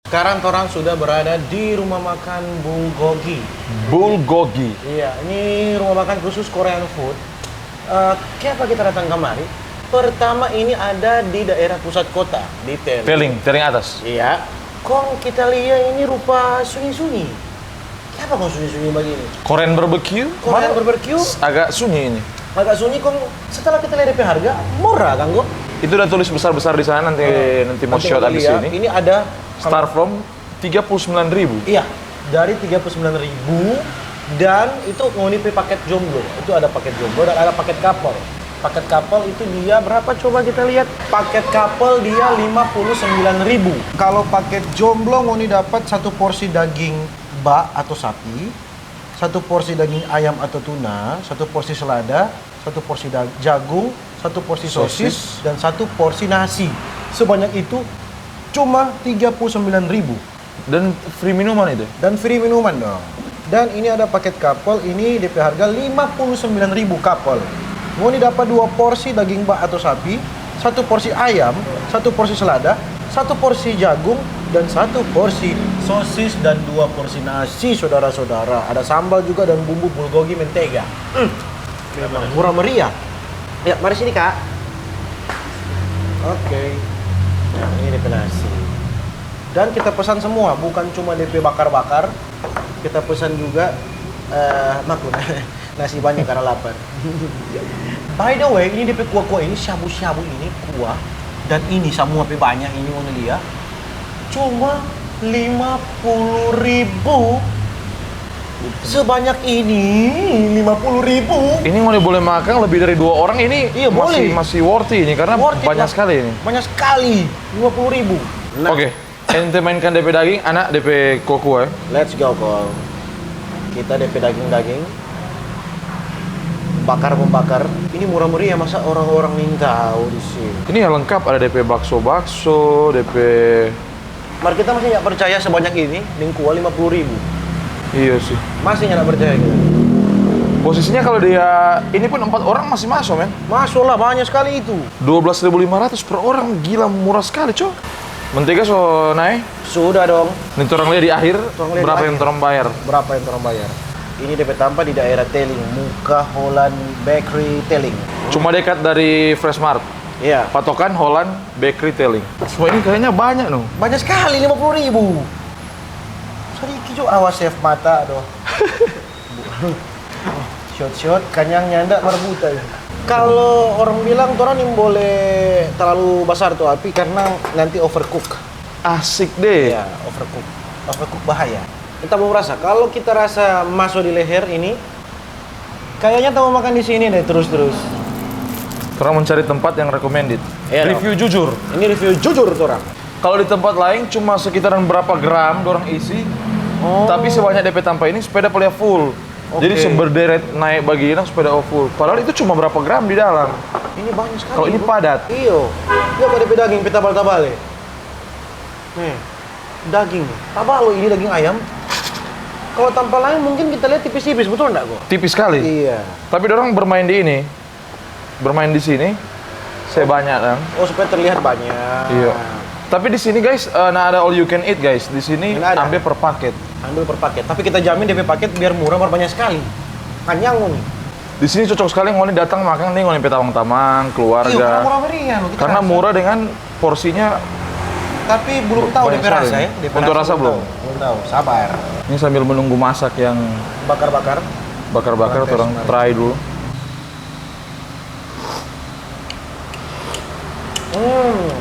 Sekarang orang sudah berada di rumah makan Bulgogi. Bulgogi. Iya, ini rumah makan khusus Korean food. Kenapa kita datang kemari? Pertama ini ada di daerah pusat kota, di Tailing atas. Iya. Kong kita lihat ini rupa sunyi-sunyi. Kenapa kok sunyi-sunyi begini? Korean barbecue? Korean barbecue? Agak sunyi ini. Agak sunyi kong. Setelah kita lihat DP harga, murah kan kok? Itu udah tulis besar-besar di sana nanti mau shot abis lihat, ini. Ini ada Start from 39.000. Iya, dari 39.000 dan itu ngonipi paket jomblo. Itu ada paket jomblo dan ada paket couple. Paket couple itu dia berapa coba kita lihat? Paket couple dia 59.000. Kalau paket jomblo ngoni dapat satu porsi daging bak atau sapi, satu porsi daging ayam atau tuna, satu porsi selada, satu porsi jagung, satu porsi sosis dan satu porsi nasi. Sebanyak itu cuma 39.000. Dan free minuman itu? Dan free minuman dong. Dan ini ada paket couple, ini DP harga 59.000 couple. Mau nih dapat 2 porsi daging bak atau sapi, 1 porsi ayam, 1 porsi selada, 1 porsi jagung, dan 1 porsi sosis dan 2 porsi nasi, saudara-saudara. Ada sambal juga dan bumbu bulgogi mentega. Memang murah meriah. Ya, mari sini kak. Oke. Nah, ini DP nasi. Dan kita pesan semua, bukan cuma DP bakar-bakar. Kita pesan juga maklum nasi banyak karena lapar. By the way, ini DP kuah-kuah ini syabu-syabu ini kuah dan ini semua banyak ini mau lihat. Cuma 50.000. Sebanyak ini 50.000. Ini mau boleh makan lebih dari 2 orang ini. Iya, masih worthy ini karena banyak sekali ini. Banyak sekali, 50.000. Nah. Oke, ente mainkan DP daging, anak DP koku ya. Let's go, Kol. Kita DP daging-daging. Bakar-membakar. Ini murah meriah, masa orang-orang ini tahu di sini. Ini yang lengkap, ada DP bakso, DP... Mari kita masih nggak percaya sebanyak ini, kuah 50.000. Iya sih. Masih nggak percaya kita. Posisinya kalau dia ini pun 4 orang masih masuk, men. Masuk lah, banyak sekali itu. 12.500 per orang, gila murah sekali, cok. Mentega so naik? Sudah dong. Ini orang lihat di akhir, berapa yang orang bayar? Berapa yang orang bayar? Ini DP tanpa di daerah Tailing, Muka Holland Bakery Tailing. Cuma dekat dari Freshmart. Iya. Patokan Holland Bakery Tailing. Semua ini kayaknya banyak, no. Banyak sekali, 50.000. Sedikit juga, awas chef mata doh. Shot-shot, kanyang nyanda marbuta. Kalau orang bilang orang yang boleh terlalu besar tuh api karena nanti overcook. Asik deh. Ya, overcook. Overcook bahaya. Kita mau rasa, kalau kita rasa masuk di leher ini, kayaknya kita mau makan di sini deh terus-terus. Orang mencari tempat yang recommended. Iya, Review jujur. Ini review jujur tuh orang. Kalau di tempat lain cuma sekitaran berapa gram orang isi. Tapi sebanyak DP tanpa ini sepeda paling full. Jadi seberderet naik bagian sepeda full. Padahal itu cuma berapa gram di dalam. Ini banyak sekali. Kalau ini padat. Iyo. Ini apa DP daging tabal-tabal ya? Nih, daging. Tabal ini daging ayam. Kalau tanpa lain mungkin kita lihat tipis-tipis, betul enggak kok? Tipis sekali. Iya. Tapi orang bermain di ini. Bermain di sini. Saya banyak kan. Oh, supaya terlihat banyak. Iya. Tapi di sini guys, nah ada all you can eat guys. Di sini ambil per paket. Ambil per paket. Tapi kita jamin DP paket biar murah, biar banyak sekali. Kanyang nih. Di sini cocok sekali ngoni datang makan nih ngoni petawang-tamang, keluarga. Iya, karena murah meriah loh. Karena murah dengan porsinya. Tapi belum tahu DP rasa ya. Untuk rasa belum? Belum tahu. Sabar. Ini sambil menunggu masak yang Bakar-bakar. bakar-bakar, orang try dulu.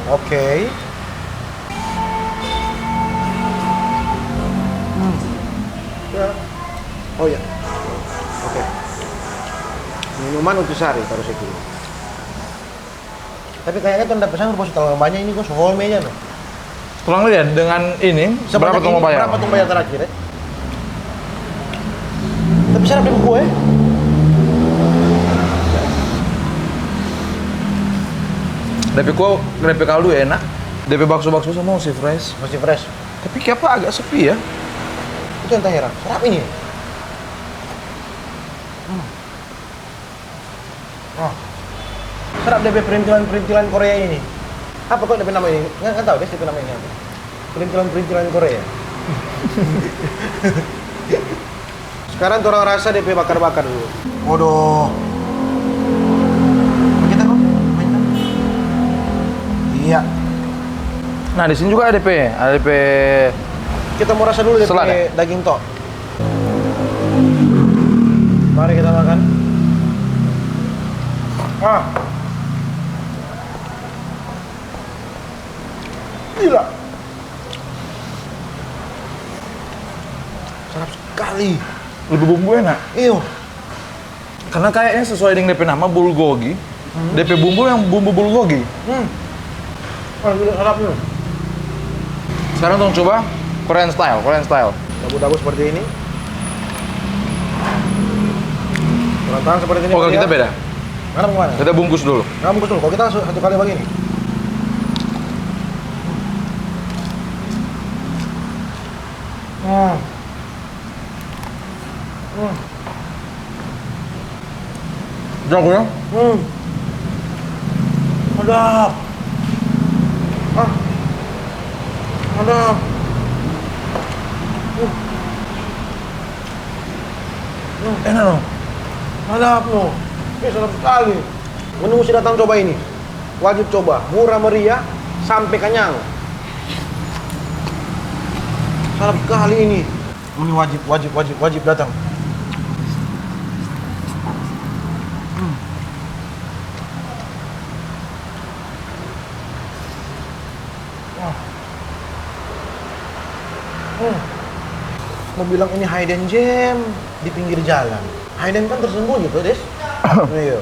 Oke. Ya. Oh ya. Oke. Minuman Utusari taruh situ. Tapi kayaknya tuh ndak pesan rupa terlalu banyak ini kok soal meja loh. Tolong lihat dengan ini berapa tuh mau bayar? Berapa tuh bayar terakhir ya? Tapi saya beli buku ya. DP kaldu ya enak. DP bakso-bakso semua masih fresh. Masih fresh. Tapi kenapa agak sepi ya? Itu yang tak heran. Serap ini. Oh. Serap DP perintilan-perintilan Korea ini. Apa kok DP nama ini? Nggak tahu deh DP nama ini apa. perintilan Korea. Sekarang orang rasa DP bakar-bakar dulu. Waduh. Kita kok mainkan. Iya. Nah, di sini juga ada DP. Kita mau rasa dulu DP Selada. daging tok. Mari kita makan. Gila. Sedap sekali. Lebih bumbu enak. Iyo. Karena kayaknya sesuai dengan DP nama bulgogi. DP bumbu yang bumbu bulgogi. Gila sedapnya. Sekarang tolong coba Korean style. Dabu-dabu seperti ini. Tangan seperti ini. Oh, kalau kita beda. Mana mau mana? Kita bungkus dulu. Nah, bungkus dulu. Kalau kita satu kali begini. Jago ya? Sedap. Sedap. Enak loh. Sedap loh. Ini sedap sekali. Menu mesti datang coba ini. Wajib coba. Murah meriah sampai kenyang. Sedap sekali ini. Ini wajib datang. Mau bilang ini hidden gem di pinggir jalan. Hidden kan tersembunyi tuh, Des. Iya.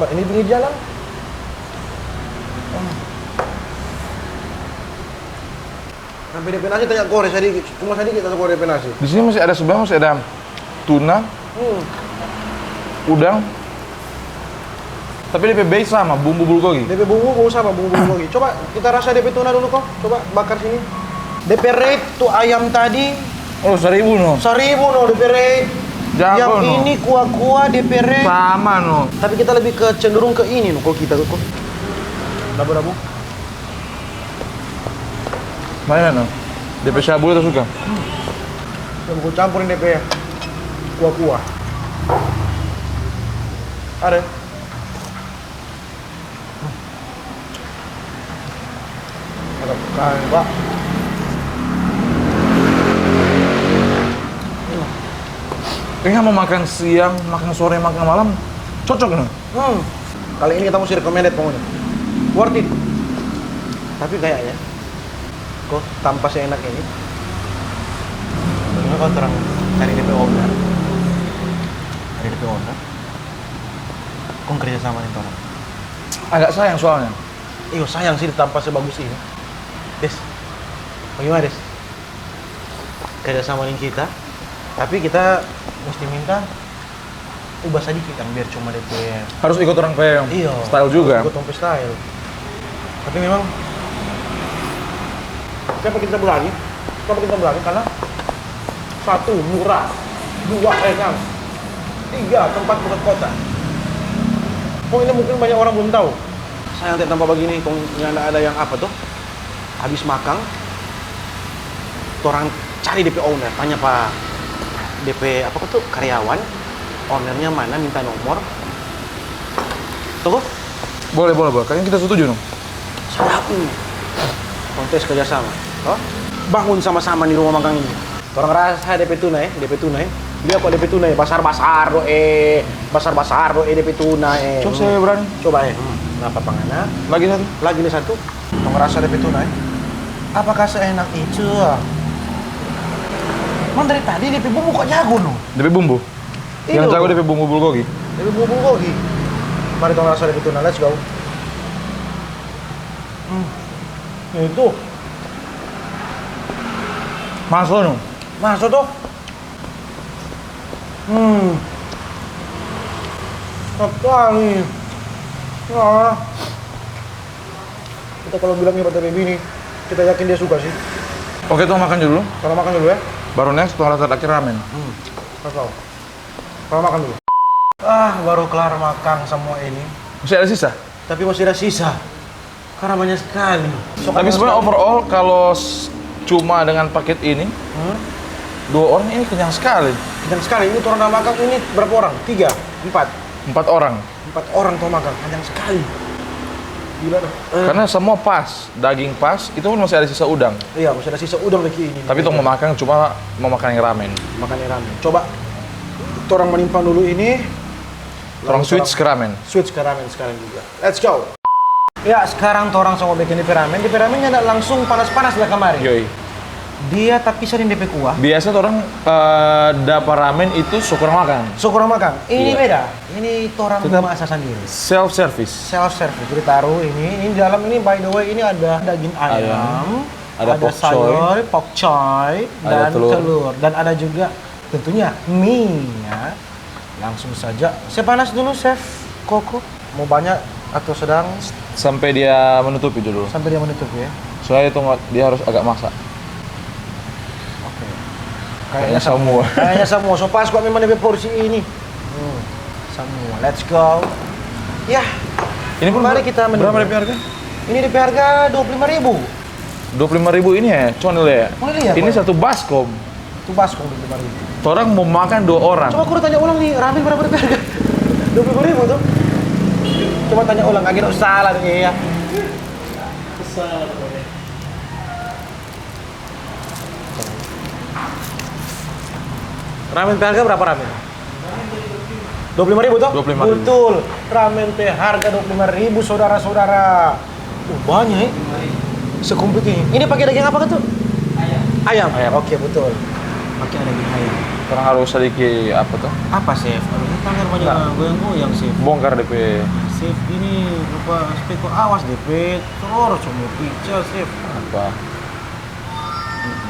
Pak, ini pinggir jalan. Sampai DP nasi tanya korek sedikit, cuma sedikit atau korek DP nasi. Di sini masih ada sebelah masih ada tuna, udang. Tapi DP base sama bumbu bulgogi. DP bumbu sama bumbu bulgogi. Coba kita rasa DP tuna dulu kok. Coba bakar sini. DP rate tuh ayam tadi Oh, 1000 no. 1000 no DP rate. Jago Yang no. ini kuah-kuah DP rate. Sama no. Tapi kita lebih ke cenderung ke ini no kalau kita kok. Dabu-dabu. Mana no? DP shabu itu suka. Coba gue campurin DP ya. Kuah-kuah. Ada. Ada kan, Pak. Kayaknya mau makan siang, makan sore, makan malam, cocok no. Kali ini kita mesti recommended pokoknya. Worth it. Tapi kayaknya kok tanpa seenak ini. Bagaimana kau terang cari DP owner? Cari DP owner. Kau kerja sama nih orang. Agak sayang soalnya. Iyo sayang sih tanpa sebagus ini. Des, bagaimana Des? Kerja sama dengan kita, tapi kita mesti minta ubah sedikit kan biar cuma DP. Harus ikut orang kayak Iya. style juga. Ikut tompe style. Tapi memang kenapa kita berani? Karena satu murah, dua enak, tiga tempat pusat kota. Oh ini mungkin banyak orang belum tahu. Sayang teh tanpa begini, kong ada yang apa tuh? Habis makan, orang cari DP owner, tanya Pak DP apa tuh karyawan, ownernya mana, minta nomor. Tuh, Boleh. Kayaknya kita setuju no. sedap nih. Kontes kerjasama. Oh, bangun sama-sama di rumah makan ini. Orang rasa DP tuna ya. Dia kok DP tuna ya, basar-basar doe DP tuna ya. Coba saya berani. Coba ya. Kenapa pangana? Lagi satu. Lagi nih satu. Orang rasa DP tuna ya. Apakah seenak itu? Man dari tadi DP bumbu kok jago no? DP bumbu. Iya. Yang jago DP bumbu bulgogi. DP bumbu bulgogi. Mari tong rasa DP tuna, let's go. Itu. Masuk no. Masuk tuh. Sekali. Wah. Kita kalau bilang hebat DP ini, kita yakin dia suka sih. Oke, tuh makan dulu. Kalau makan dulu ya. Baru next setelah terakhir ramen. Tahu. Kalau makan dulu. Baru kelar makan semua ini. Masih ada sisa? Tapi masih ada sisa. Karena banyak sekali. Tapi sebenarnya overall kalau cuma dengan paket ini, 2 orang ini kenyang sekali. Kenyang sekali. Ini orang makan ini berapa orang? 3, 4. 4 orang. 4 orang tuh makan. Kenyang sekali. Gila dah. Karena semua pas, daging pas, itu pun masih ada sisa udang. Iya, masih ada sisa udang lagi ini. Tapi tuh mau makan cuma mau makan yang ramen. Makan yang ramen. Coba orang menimpang dulu ini. Orang switch ke ramen. Switch ke ramen sekarang juga. Let's go. Ya, sekarang orang sama bikin di ramen. Di ramennya ada langsung panas-panas lah kemarin. Yoi. Dia tapi sering DP kuah. Biasa tuh orang dapat ramen itu syukur makan. Syukur makan. Ini Iya. beda. Ini orang Tetap masak sendiri. Self service. Self service. Jadi taruh ini di dalam ini by the way ini ada daging ayam, ada pok sayur, pok choy, ada dan telur. dan ada juga tentunya mie ya. Langsung saja. Saya panas dulu chef Koko. Mau banyak atau sedang Sampai dia menutupi dulu. sampai dia menutup ya. Soalnya itu dia harus agak masak. Oke. Kayaknya semua. Kayaknya semua. So pas kok memang DP porsi ini. Semua. Let's go. Ya. Ini pun Mari kita menunggu. berapa DP harga? Ini DP harga 25.000. 25.000 ini ya, conil ya. Conil ya, Ini Pak? satu baskom. Itu baskom 25.000. Orang mau makan 2 orang. Coba aku udah tanya ulang nih, ramen berapa DP harga? 25.000 tuh. Coba tanya ulang, agak salah nih ya. Ramen harga berapa ramen? 25.000 tuh? 25.000. Betul. Ramen teh harga 25.000 saudara-saudara. Banyak ya. Sekomplit ini. Ini pakai daging apa tuh? Ayam. Ayam. Oke, betul. Pakai daging ayam. Orang harus sedikit apa tuh? Apa chef? Aduh, ini tangan banyak goyang-goyang chef. Bongkar DP. Chef ini lupa speko awas DP. Telur cuma pizza chef. Apa?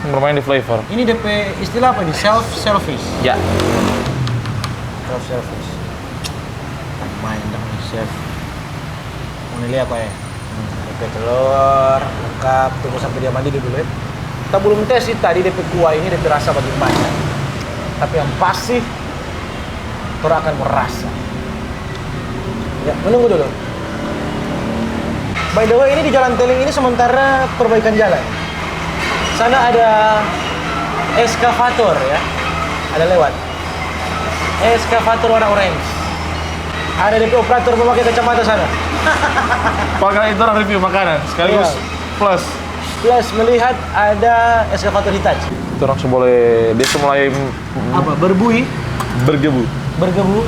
Bermain di flavor. Ini DP istilah apa ini? Self service. Ya. Self service. Main dong nih chef. Mau lihat apa ya? DP telur lengkap. Tunggu sampai dia mandi dulu ya. Kita belum tes sih tadi DP kuah ini DP rasa bagaimana. Tapi yang pasti orang akan merasa. Ya, menunggu dulu. By the way, ini di Jalan Teling ini sementara perbaikan jalan. Sana ada eskavator ya. Ada lewat. Eskavator warna orange. Ada DP operator memakai kacamata sana. Pakai itu orang review makanan sekaligus Iya. plus. Plus melihat ada eskavator Hitachi. Itu orang boleh dia mulai Apa? Berbui, bergebu. bergebu.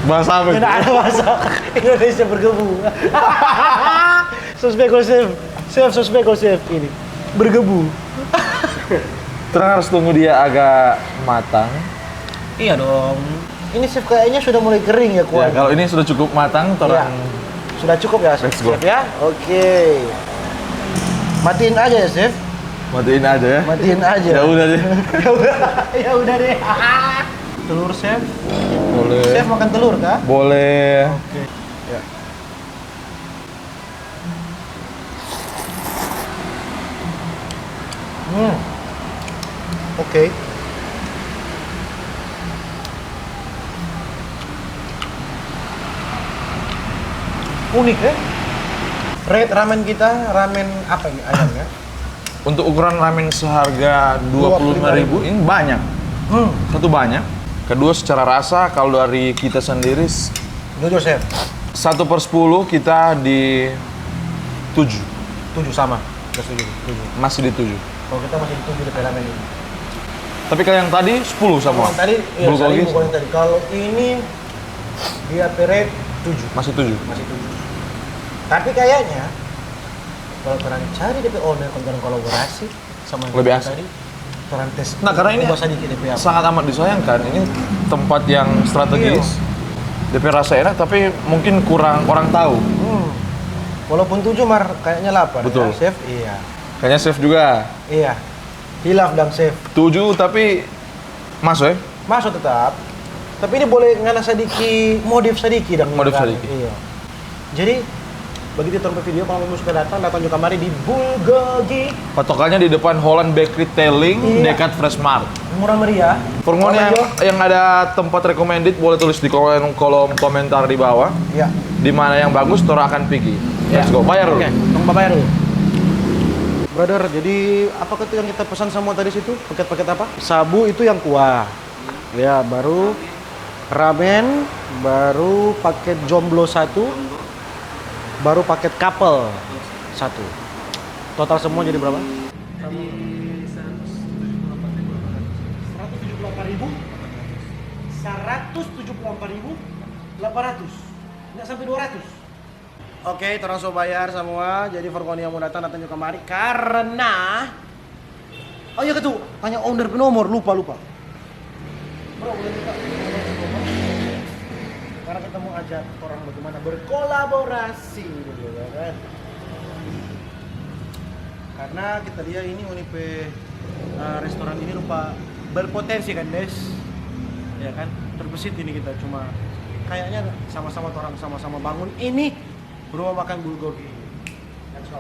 Bahasa apa? Tidak ada bahasa Indonesia bergebu. Suspek chef. Chef suspek chef ini. Bergebu. Terus harus tunggu dia agak matang. Iya dong. Ini chef kayaknya sudah mulai kering ya Ya, kuahnya. kalau ini sudah cukup matang, orang Sudah cukup ya, chef, Let's go. ya? Oke. Matiin aja ya, chef. matiin aja ya. Matiin aja. Ya udah deh. Ya udah. Ya udah deh. Telur, chef. Boleh. Chef makan telur kah? Boleh. Oke. Ya. Oke. Unik ya. Rate ramen kita, ramen apa ini ayamnya? Untuk ukuran ramen seharga 25.000 ini banyak. Satu banyak. Kedua secara rasa kalau dari kita sendiri Jujur chef. 1/10 kita di 7. 7 sama. Kita setuju. 7. Masih di 7. Kalau kita masih 7 di ramen ini. Tapi kalau yang tadi 10 sama. Kalau tadi, iya, Bulgogi bukan yang tadi. Kalau ini dia rate 7. masih 7. Masih 7. Tapi kayaknya kalau kalian cari DP owner konten kolaborasi sama yang Lebih tadi, asik. kalian tes. Nah, karena ini ubah sedikit DP apa. sangat amat disayangkan. Ini tempat yang strategis. DP rasa enak tapi mungkin kurang orang tahu. Walaupun 7 mar kayaknya 8 Betul. ya, chef. Iya. Kayaknya chef juga. Iya. Hilaf dan chef. 7 tapi masuk ya. Masuk tetap. Tapi ini boleh ngana sedikit modif sedikit dan Modif sedikit. Iya. Jadi begitu tonton video kalau mau suka datang juga kemari di Bulgogi. Patokannya di depan Holland Bakery Teling Iya. dekat Freshmart. Murah meriah. Permohonan Kalau yang ada tempat recommended boleh tulis di kolom komentar di bawah. Iya. Di mana yang bagus, Tora akan pergi. Let's go, bayar dulu. Oke, tunggu bayar dulu. Brother, jadi apa itu yang kita pesan semua tadi situ? Paket-paket apa? Sabu itu yang kuah. Ya, baru ramen, baru paket jomblo 1, baru paket couple 1. Total semua jadi berapa? Jadi 178.000. 174.800. Nggak sampai 200. Oke, terang so bayar semua. Jadi Forkoni yang mau datang juga kemari karena oh iya ketu, tanya owner nomor, lupa. Bro, boleh minta nomor? Karena kita mau ajak orang bagaimana berkolaborasi gitu ya kan. Karena kita lihat ini Unipe restoran ini lupa berpotensi kan, Des. Ya kan? Terbesit ini kita cuma kayaknya sama-sama orang sama-sama bangun ini rumah makan bulgogi. Let's go.